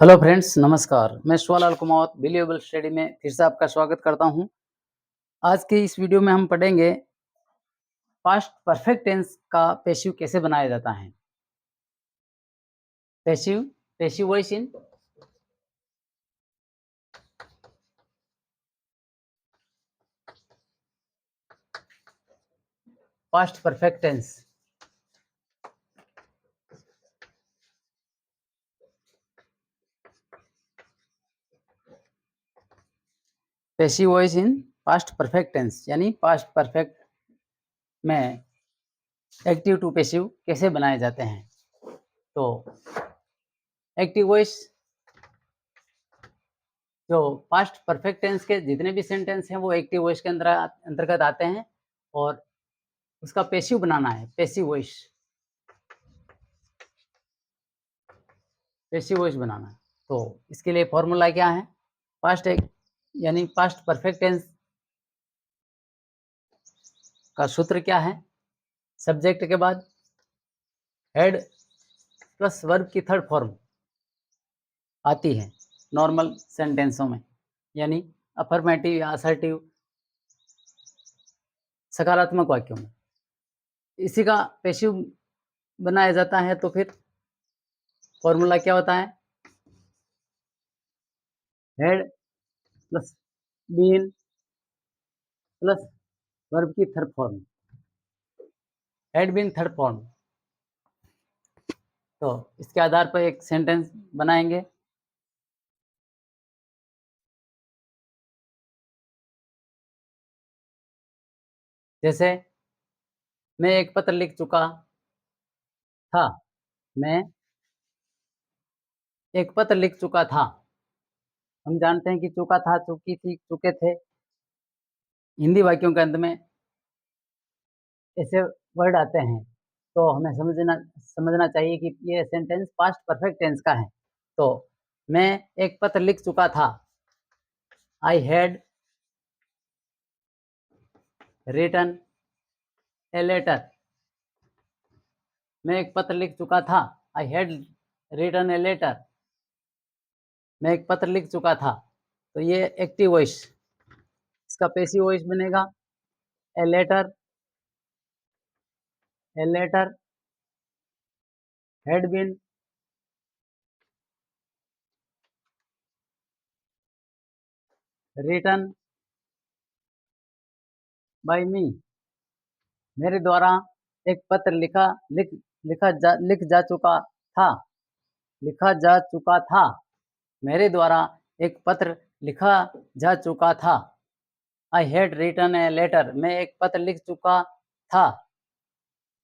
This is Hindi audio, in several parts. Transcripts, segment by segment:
हेलो फ्रेंड्स, नमस्कार। मैं शिवालाल कुमावत बिलीवेबल स्टडी में फिर से आपका स्वागत करता हूं। आज के इस वीडियो में हम पढ़ेंगे पास्ट परफेक्ट टेंस का पैसिव कैसे बनाया जाता है। Passive passive voice in past perfect tense. Passive voice in past perfect tense यानी पास्ट परफेक्ट में एक्टिव टू पैसिव कैसे बनाए जाते हैं। तो एक्टिव वॉइस जो पास्ट परफेक्ट टेंस के जितने भी सेंटेंस हैं वो एक्टिव वॉइस के अंतर्गत आते हैं और उसका पैसिव बनाना है। पैसिव वॉइस बनाना है। तो इसके लिए फॉर्मूला क्या है? पास्ट एक यानी पास्ट परफेक्ट टेंस का सूत्र क्या है? सब्जेक्ट के बाद हेड प्लस वर्ब की थर्ड फॉर्म आती है नॉर्मल सेंटेंसों में, यानी अफर्मेटिव या असर्टिव सकारात्मक वाक्यों में। इसी का पैसिव बनाया जाता है। तो फिर फॉर्मूला क्या होता है? Had plus been plus verb की third form, had been third form. तो इसके आधार पर एक सेंटेंस बनाएंगे। जैसे मैं एक पत्र लिख चुका था। मैं एक पत्र लिख चुका था। हम जानते हैं कि चुका था, चुकी थी, चुके थे। हिंदी वाक्यों के अंत में ऐसे वर्ड आते हैं, तो हमें समझना चाहिए कि ये सेंटेंस पास्ट परफेक्ट टेंस का है। तो मैं एक पत्र लिख चुका था। I had written a letter. मैं एक पत्र लिख चुका था। I had written a letter. मैं एक पत्र लिख चुका था। तो ये एक्टिव वॉइस। इसका पैसिव वॉइस बनेगा a letter had been written by me. मेरे द्वारा एक पत्र लिख जा चुका था। लिखा जा चुका था। मेरे द्वारा एक पत्र लिखा जा चुका था। I had written a letter. मैं एक पत्र लिख चुका था।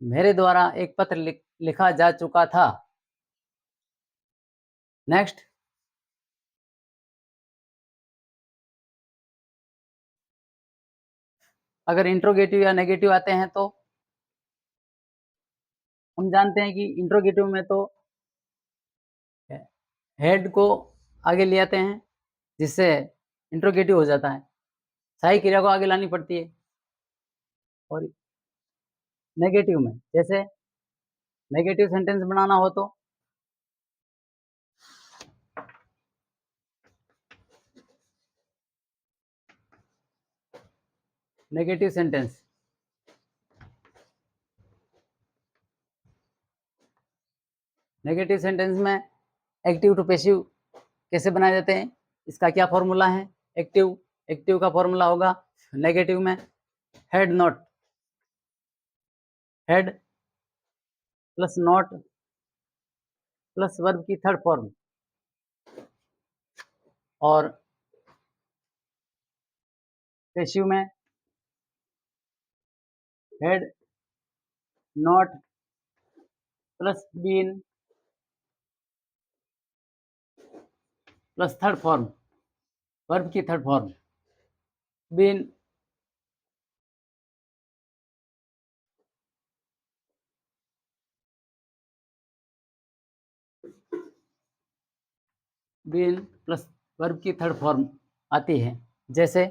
मेरे द्वारा एक पत्र लिखा जा चुका था। नेक्स्ट, अगर इंट्रोगेटिव या नेगेटिव आते हैं तो हम जानते हैं कि इंट्रोगेटिव में तो हेड को आगे ले आते हैं, जिससे इंट्रोगेटिव हो जाता है। सहायक क्रिया को आगे लानी पड़ती है। और नेगेटिव में जैसे नेगेटिव सेंटेंस बनाना हो तो नेगेटिव सेंटेंस में एक्टिव टू पैसिव कैसे बनाए जाते हैं? इसका क्या फॉर्मूला है? एक्टिव का फॉर्मूला होगा नेगेटिव में had plus not plus verb की थर्ड फॉर्म, और पैसिव में had not plus been plus third form, verb की third form been plus verb की थर्ड फॉर्म आती है। जैसे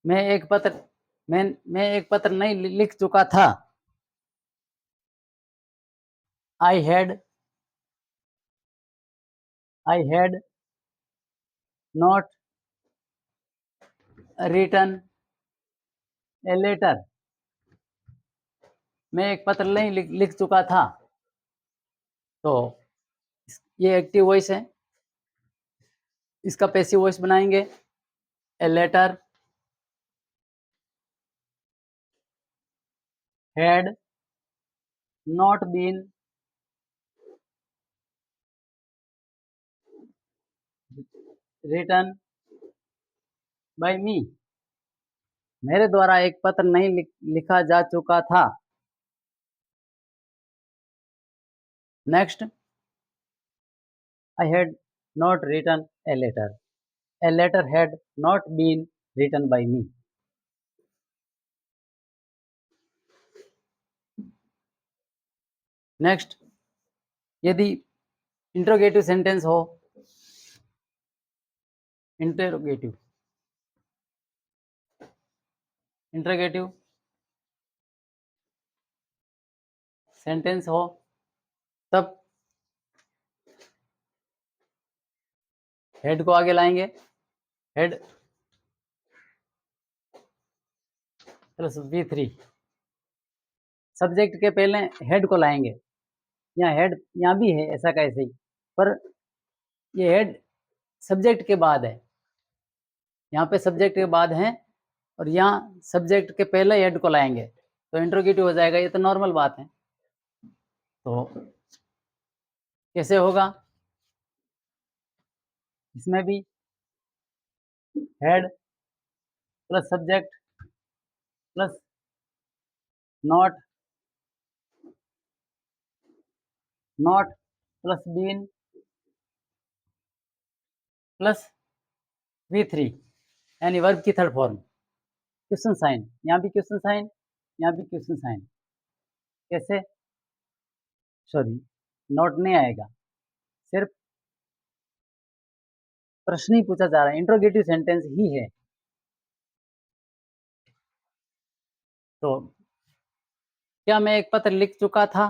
मैं एक पत्र नहीं लिख चुका था। I had I had not written a letter. मैं एक पत्र नहीं लिख चुका था। तो ये एक्टिव वॉइस है, इसका पैसिव वॉइस बनाएंगे a letter had not been written by me. मेरे द्वारा एक पत्र नहीं लिखा जा चुका था। Next, I had not written a letter. A letter had not been written by me. Next, यदि इंट्रोगेटिव सेंटेंस हो, इंट्रोगेटिव इंट्रोगेटिव सेंटेंस हो, तब हेड को आगे लाएंगे। Head plus V3। सब्जेक्ट के पहले हेड को लाएंगे। यहाँ हेड यहाँ भी है ऐसा कैसे ही, पर ये हेड सब्जेक्ट के बाद है। यहाँ पे सब्जेक्ट के बाद है और यहाँ सब्जेक्ट के पहले हेड को लाएंगे तो इंट्रोगेटिव हो जाएगा। ये तो नॉर्मल बात है। तो कैसे होगा? इसमें भी had plus subject plus not plus been plus V3 यानी वर्ब की थर्ड फॉर्म। क्वेश्चन साइन, यहाँ भी क्वेश्चन साइन, यहाँ भी क्वेश्चन साइन। कैसे? सॉरी, नोट नहीं आएगा, सिर्फ प्रश्न ही पूछा जा रहा है, इंट्रोगेटिव सेंटेंस ही है। तो क्या मैं एक पत्र लिख चुका था?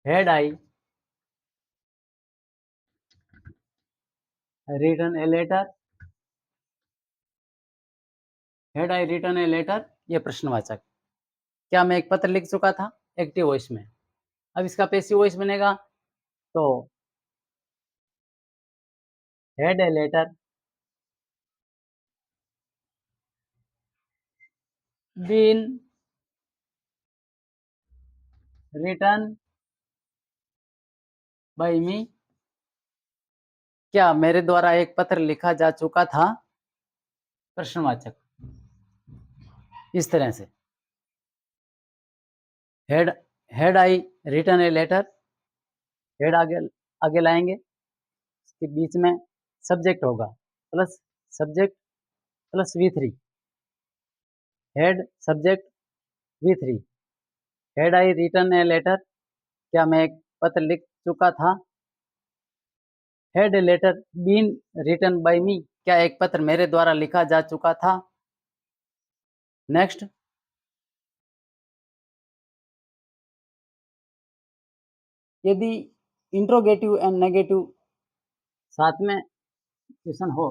Had I written a letter? Had I written a letter, ये प्रश्नवाचक। क्या मैं एक पत्र लिख चुका था? एक्टिव वॉइस में। अब इसका पैसिव वॉइस बनेगा तो had a letter been written by me. क्या मेरे द्वारा एक पत्र लिखा जा चुका था? प्रश्नवाचक। इस तरह से had I written a letter, had आगे लाएंगे, इसके बीच में सब्जेक्ट होगा plus subject plus V3। Had subject V3। Had I written a letter, क्या मैं एक पत्र लिख चुका था? Had a letter been written by me, क्या एक पत्र मेरे द्वारा लिखा जा चुका था? नेक्स्ट, यदि इंट्रोगेटिव एंड नेगेटिव साथ में क्वेश्चन हो,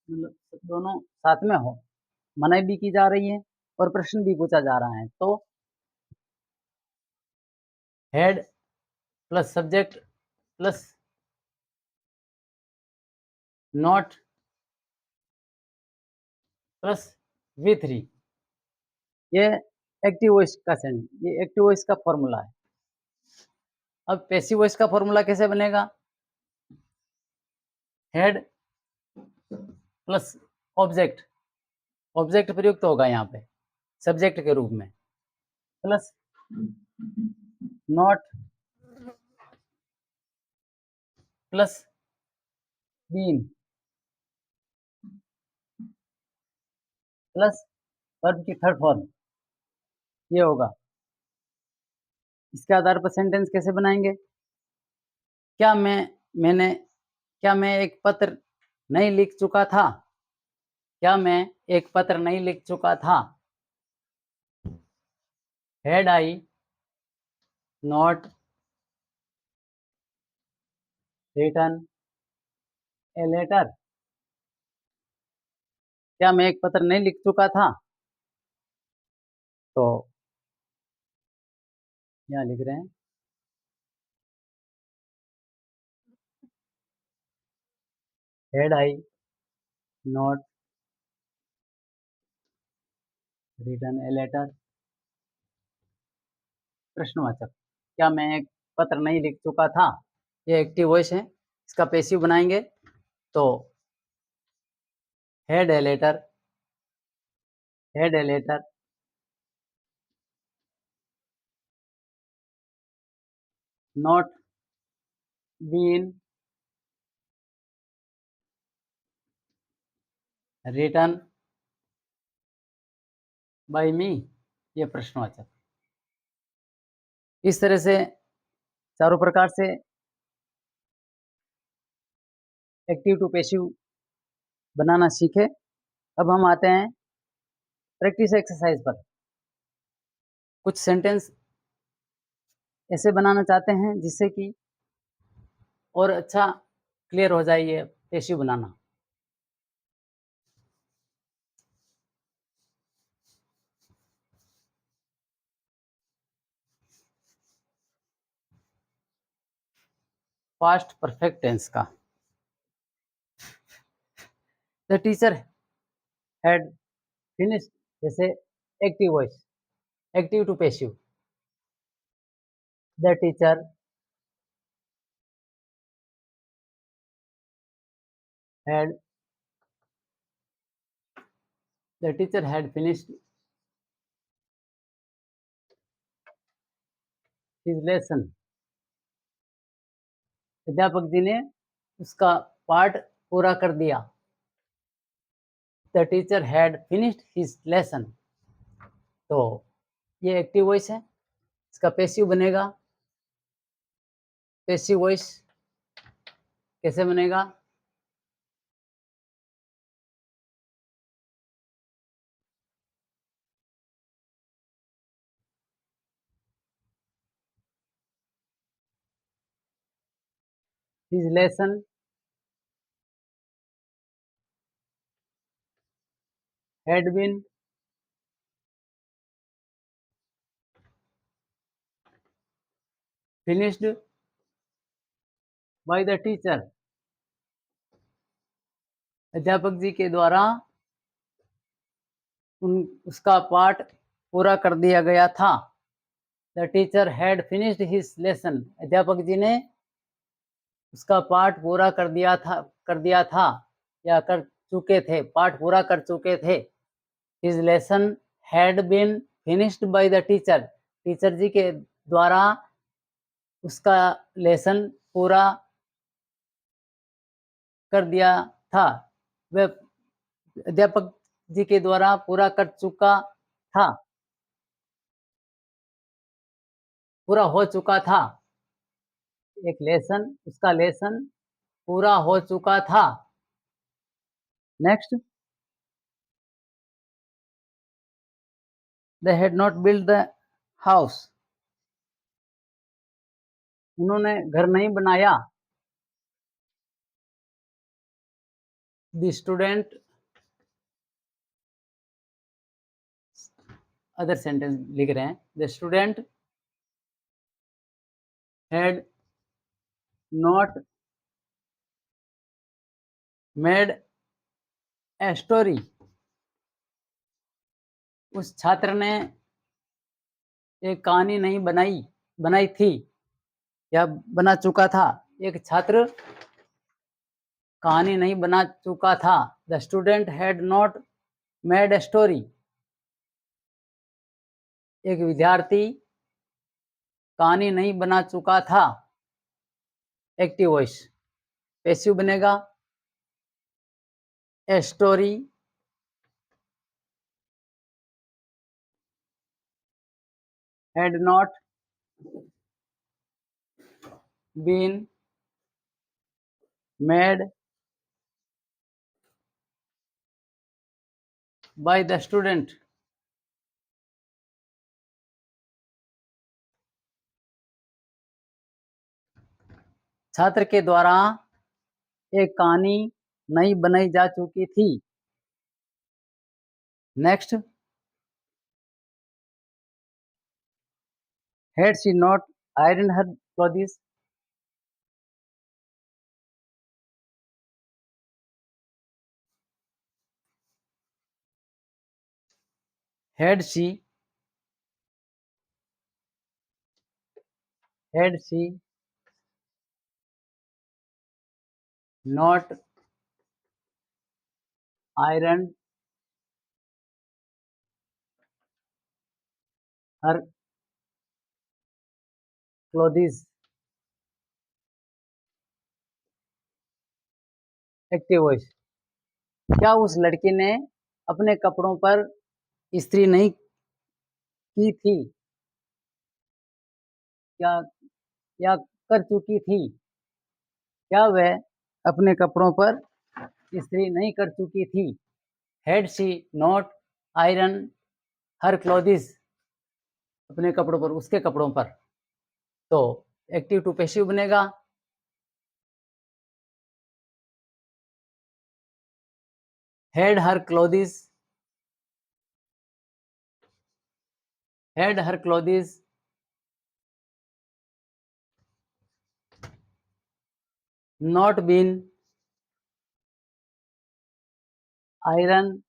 मतलब दोनों साथ में हो, मनाई भी की जा रही है और प्रश्न भी पूछा जा रहा है, तो head plus subject plus not plus V3, ये एक्टिव वॉइस का ये एक्टिव वॉइस का फॉर्मूला है। अब पैसिव वॉइस का फॉर्मूला कैसे बनेगा? हेड प्लस ऑब्जेक्ट, ऑब्जेक्ट प्रयुक्त होगा यहाँ पे सब्जेक्ट के रूप में, plus not plus been plus verb की थर्ड फॉर्म, ये होगा। इसके आधार पर सेंटेंस कैसे बनाएंगे? क्या मैं एक पत्र नहीं लिख चुका था? क्या मैं एक पत्र नहीं लिख चुका था? Had I not written a letter. क्या मैं एक पत्र नहीं लिख चुका था? तो यहाँ लिख रहे हैं had I not written a letter. प्रश्नवाचक, क्या मैं एक पत्र नहीं लिख चुका था? ये एक्टिव वॉइस है, इसका पैसिव बनाएंगे तो had a letter, had a letter, not been written by me. ये प्रश्नवाचक। इस तरह से चारों प्रकार से एक्टिव टू पैसिव बनाना सीखे। अब हम आते हैं प्रैक्टिस एक्सरसाइज पर। कुछ सेंटेंस ऐसे बनाना चाहते हैं जिससे कि और अच्छा क्लियर हो जाए ये पैसिव बनाना। पास्ट परफेक्ट टेंस का, द टीचर हैड फिनिश, जैसे active voice, active to passive, the teacher had, the teacher had finished his lesson. अध्यापक जी ने उसका पाठ पूरा कर दिया। The teacher had finished his lesson. तो ये एक्टिव वॉइस है, इसका पैसिव बनेगा। पैसिव वॉइस कैसे बनेगा? His lesson had been finished by the teacher। अध्यापक जी के द्वारा उसका पाठ पूरा कर दिया गया था। The teacher had finished his lesson. अध्यापक जी ने उसका पाठ पूरा कर दिया था या कर चुके थे, पाठ पूरा कर चुके थे। His lesson had been finished by the teacher. Teacher ji के द्वारा उसका लेसन पूरा कर दिया था। वह अध्यापक जी के द्वारा पूरा कर चुका था, पूरा हो चुका था। एक लेसन, उसका लेसन पूरा हो चुका था। Next, they had not build the house. उन्होंने घर नहीं बनाया। द स्टूडेंट, अदर सेंटेंस लिख रहे हैं, the student had not made a story. उस छात्र ने एक कहानी नहीं बनाई थी या बना चुका था। एक छात्र कहानी नहीं बना चुका था। The student had not made a story. एक विद्यार्थी कहानी नहीं बना चुका था। Active voice. पैसिव बनेगा a story had not been made by the student. छात्र के द्वारा एक कहानी नई बनाई जा चुकी थी। Next, had she not iron her clothes, had she not ironed her clothes, active voice, क्या उस लड़की ने अपने कपड़ों पर इस्त्री नहीं की थी, क्या या कर चुकी थी, क्या वह अपने कपड़ों पर इस्त्री नहीं कर चुकी थी। Had she not iron her clothes, अपने कपड़ों पर, उसके कपड़ों पर, तो एक्टिव टू पैसिव बनेगा। had her clothes not been ironed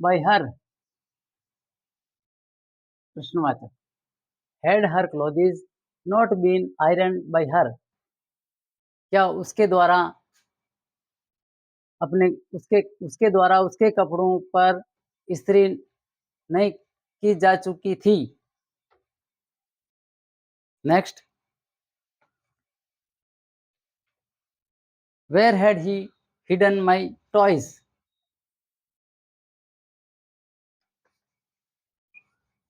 by her, प्रश्नवाचक, had her clothes not been ironed by her, क्या उसके द्वारा उसके द्वारा उसके कपड़ों पर इस्त्री नहीं की जा चुकी थी। Next, where had he hidden my toys,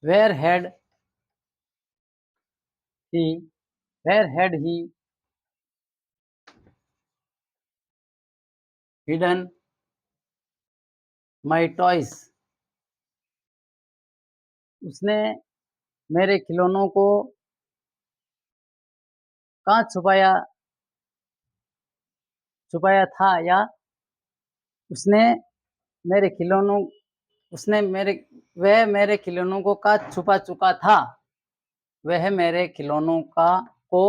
where had he hidden my toys, उसने मेरे खिलौनों को कहाँ छुपाया था, या उसने मेरे खिलौनों उसने मेरे वह मेरे खिलौनों को कहाँ छुपा चुका था, वह मेरे खिलौनों को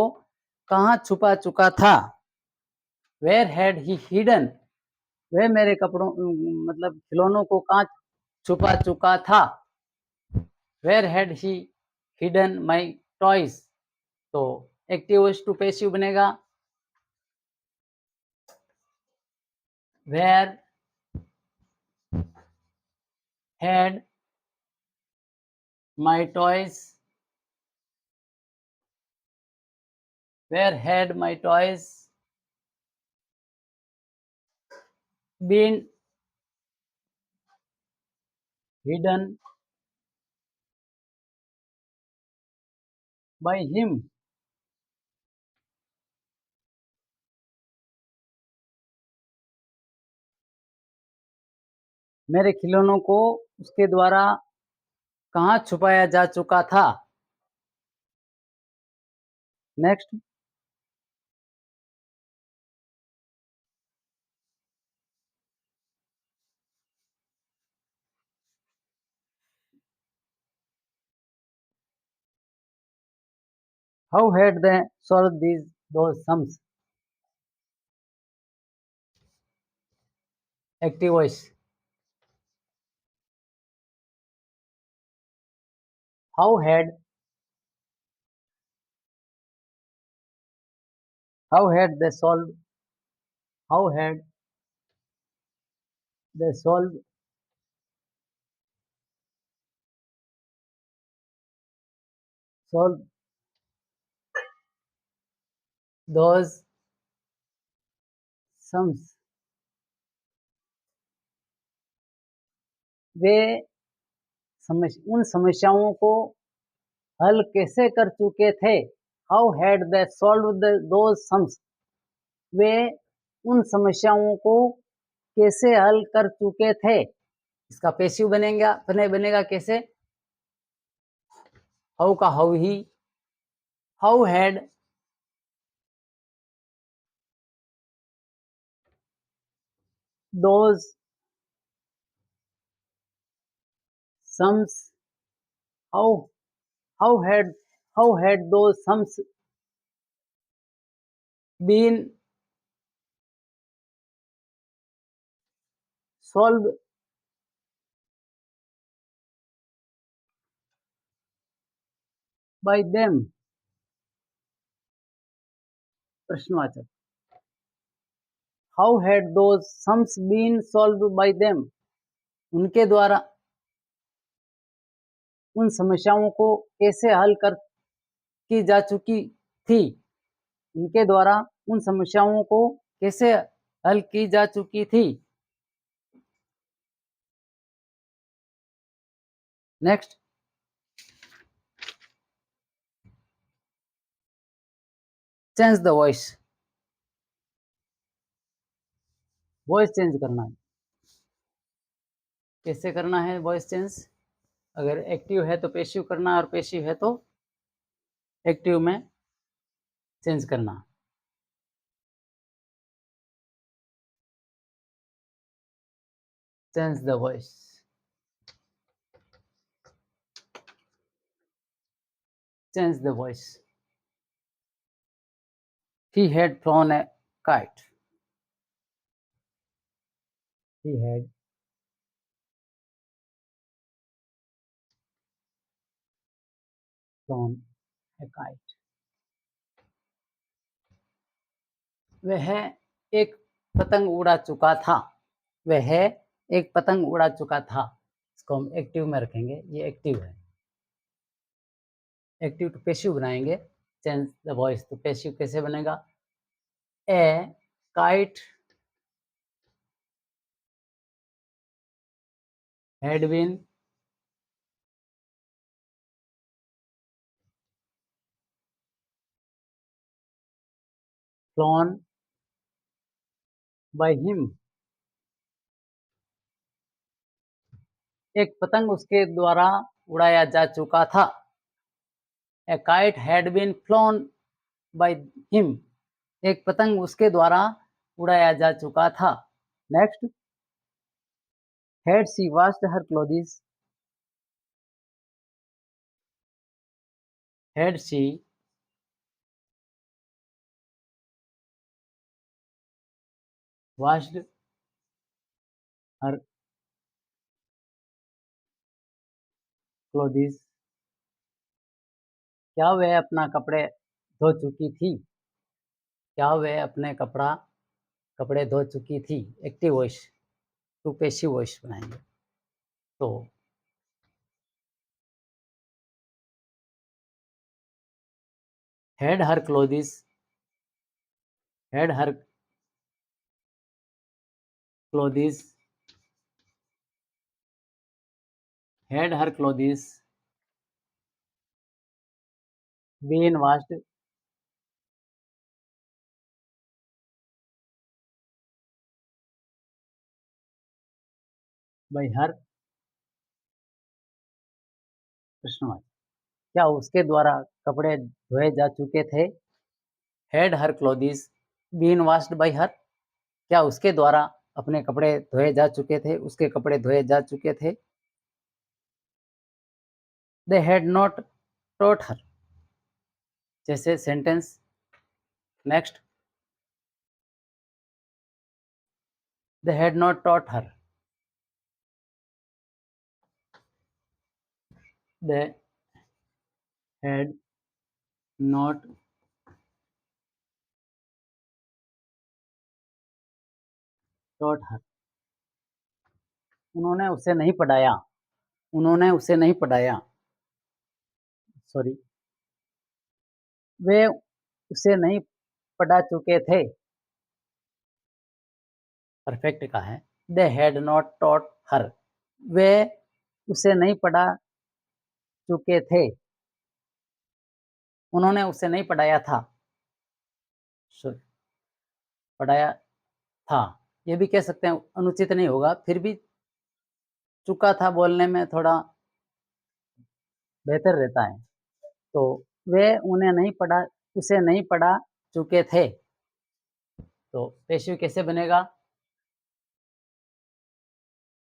कहाँ छुपा चुका था। वेयर हैड ही हिडन, वह मेरे कपड़ों मतलब खिलौनों को कहाँ छुपा चुका था। Where had he hidden my toys, तो एक्टिव वॉइस टू पैसिव बनेगा। Where had my toys, where had my toys been hidden by him, मेरे खिलौनों को उसके द्वारा कहाँ छुपाया जा चुका था। Next, how had they solve those sums, active voice, how had they solve how had they solve those sums, वे उन समस्याओं को हल कैसे कर चुके थे। How had they solve those sums, वे उन समस्याओं को कैसे हल कर चुके थे। इसका पैसिव बनेगा कैसे, हाउ का हाउ ही, how had those sums, how how had how had those sums been solve by them, प्रश्नवाचक। How had those sums been solve by them, उनके द्वारा उन समस्याओं को कैसे हल कर की जा चुकी थी, उनके द्वारा उन समस्याओं को कैसे हल की जा चुकी थी। Next, change the voice, voice change करना है। कैसे करना है वॉइस चेंज? अगर एक्टिव है तो पैसिव करना, और पैसिव है तो एक्टिव में चेंज करना। Change the voice, change the voice. He had flown a kite. He had flown a kite. वह एक पतंग उड़ा चुका था। वह एक पतंग उड़ा चुका था। इसको हम एक्टिव में रखेंगे, ये एक्टिव है। एक्टिव टू पैसिव बनाएंगे। चेंज द वॉइस तो पैसिव कैसे बनेगा? A kite had been flown by him. एक पतंग उसके द्वारा उड़ाया जा चुका था। A kite had been flown by him. एक पतंग उसके द्वारा उड़ाया जा चुका था। Next, had she washed her clothes, had she washed her clothes, क्या वह अपना कपड़े धो चुकी थी? क्या वह अपने कपड़े धो चुकी थी? Active voice to passive voice बनाएंगे। तो had her clothes, had her clothes, had her clothes been washed by her, प्रश्नवाचक। क्या उसके द्वारा कपड़े धोए जा चुके थे? Had her clothes been washed by her, क्या उसके द्वारा अपने कपड़े धोए जा चुके थे, उसके कपड़े धोए जा चुके थे? They had not taught her, जैसे sentence. Next, they had not taught her, they had not taught her, उन्होंने उसे नहीं पढ़ाया, उन्होंने उसे नहीं पढ़ाया, सॉरी, वे उसे नहीं पढ़ा चुके थे, परफेक्ट का है। They had not taught her, वे उसे नहीं पढ़ा चुके थे, उन्होंने उसे नहीं पढ़ाया था, सॉरी, पढ़ाया था। ये भी कह सकते हैं, अनुचित नहीं होगा, फिर भी चुका था बोलने में थोड़ा बेहतर रहता है। तो वे उन्हें नहीं पढ़ा उसे नहीं पढ़ा चुके थे। तो पेशिव कैसे बनेगा?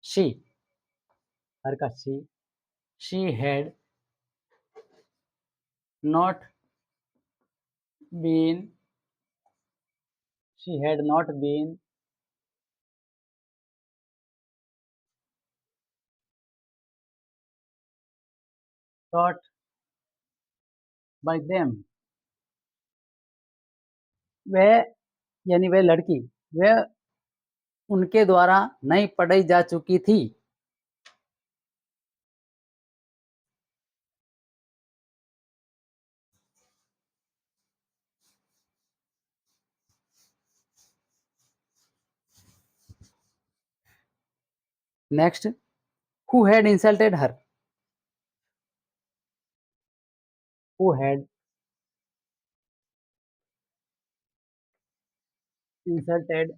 शी, हर का she had not been she had not been taught by them। वह यानी वह लड़की वह उनके द्वारा नहीं पढ़ाई जा चुकी थी। Next, who had insulted her? who had insulted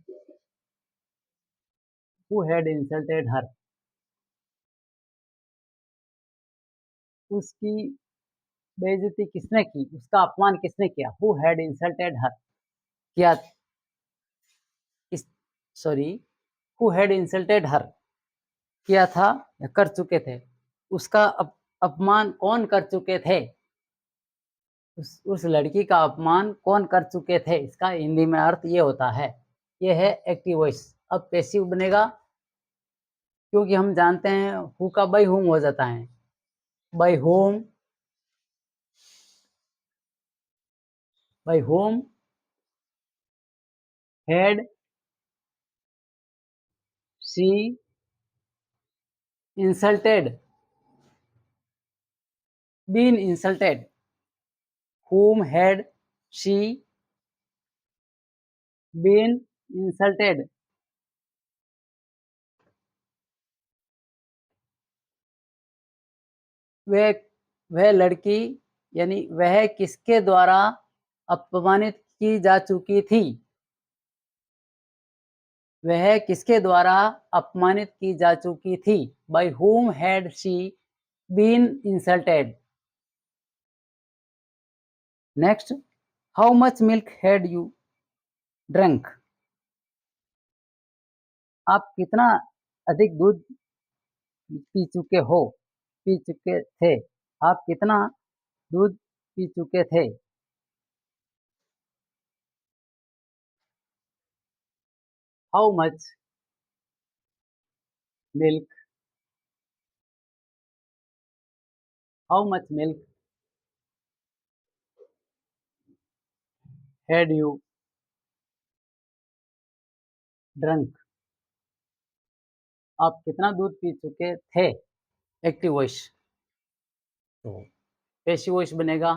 who had insulted her? उसकी बेइज्जती किसने की? उसका अपमान किसने किया? who had insulted her? किया इस sorry who had insulted her किया था या कर चुके थे? उसका अपमान कौन कर चुके थे? उस लड़की का अपमान कौन कर चुके थे? इसका हिंदी में अर्थ ये होता है। ये है एक्टिव वॉइस। अब पैसिव बनेगा क्योंकि हम जानते हैं हु का बाय होम हो जाता है। By whom had she insulted been insulted. whom had she been insulted? वह वह लड़की यानी वह किसके द्वारा अपमानित की जा चुकी थी? वह किसके द्वारा अपमानित की जा चुकी थी? By whom had she been insulted? Next, how much milk had you drunk? आप कितना अधिक दूध पी चुके थे? आप कितना दूध पी चुके थे? How much milk? How much milk had you drunk? आप कितना दूध पी चुके थे? Active voice. तो पैसिव वॉइस बनेगा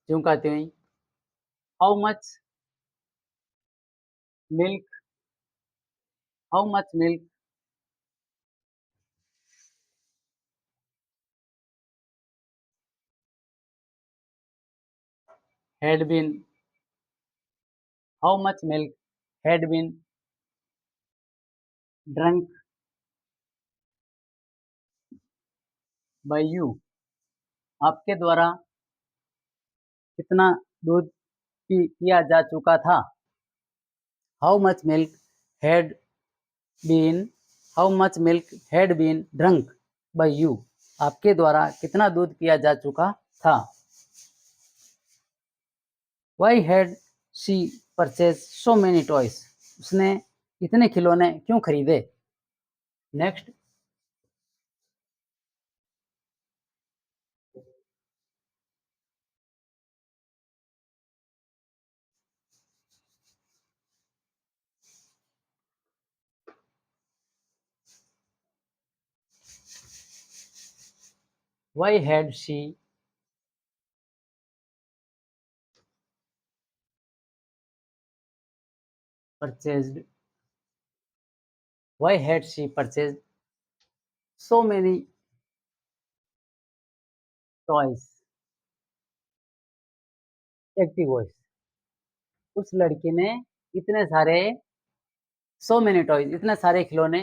यूं कहते हैं, how much milk how much milk had been how much milk had been drunk by you? आपके द्वारा कितना दूध पिया जा चुका था? How much milk had been how much milk had been drunk by you? आपके द्वारा कितना दूध पिया जा चुका था? Why had she purchased so many toys? उसने इतने खिलौने क्यों खरीदे? Next, why had she purchased why had she purchased so many toys? Active voice. उस लड़की ने इतने सारे सो मेनी टॉयज इतने सारे खिलौने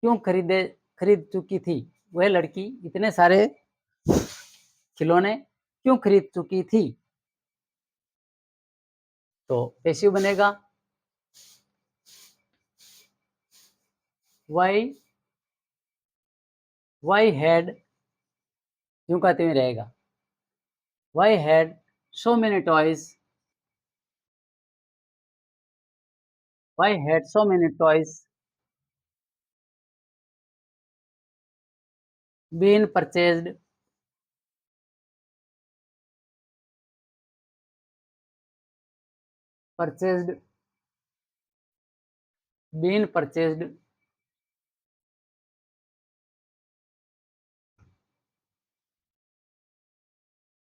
क्यों खरीद चुकी थी? वह लड़की इतने सारे खिलौने क्यों खरीद चुकी थी? तो पैसिव बनेगा वाई वाई हैड, यूं कहते हुए रहेगा why had so many toys, why had so many toys been purchased, purchased been purchased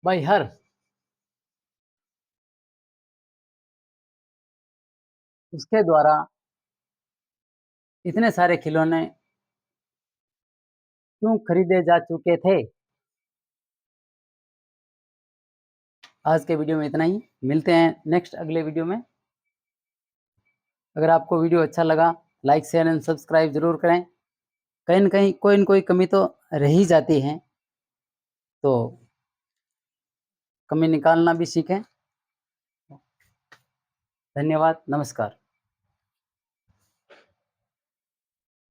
by her, उसके द्वारा इतने सारे खिलौने क्यों खरीदे जा चुके थे? आज के वीडियो में इतना ही, मिलते हैं नेक्स्ट अगले वीडियो में। अगर आपको वीडियो अच्छा लगा, लाइक शेयर एंड सब्सक्राइब जरूर करें। कहीं न कहीं कोई न कोई कमी तो रह ही जाती है, तो कमी निकालना भी सीखें। धन्यवाद, नमस्कार।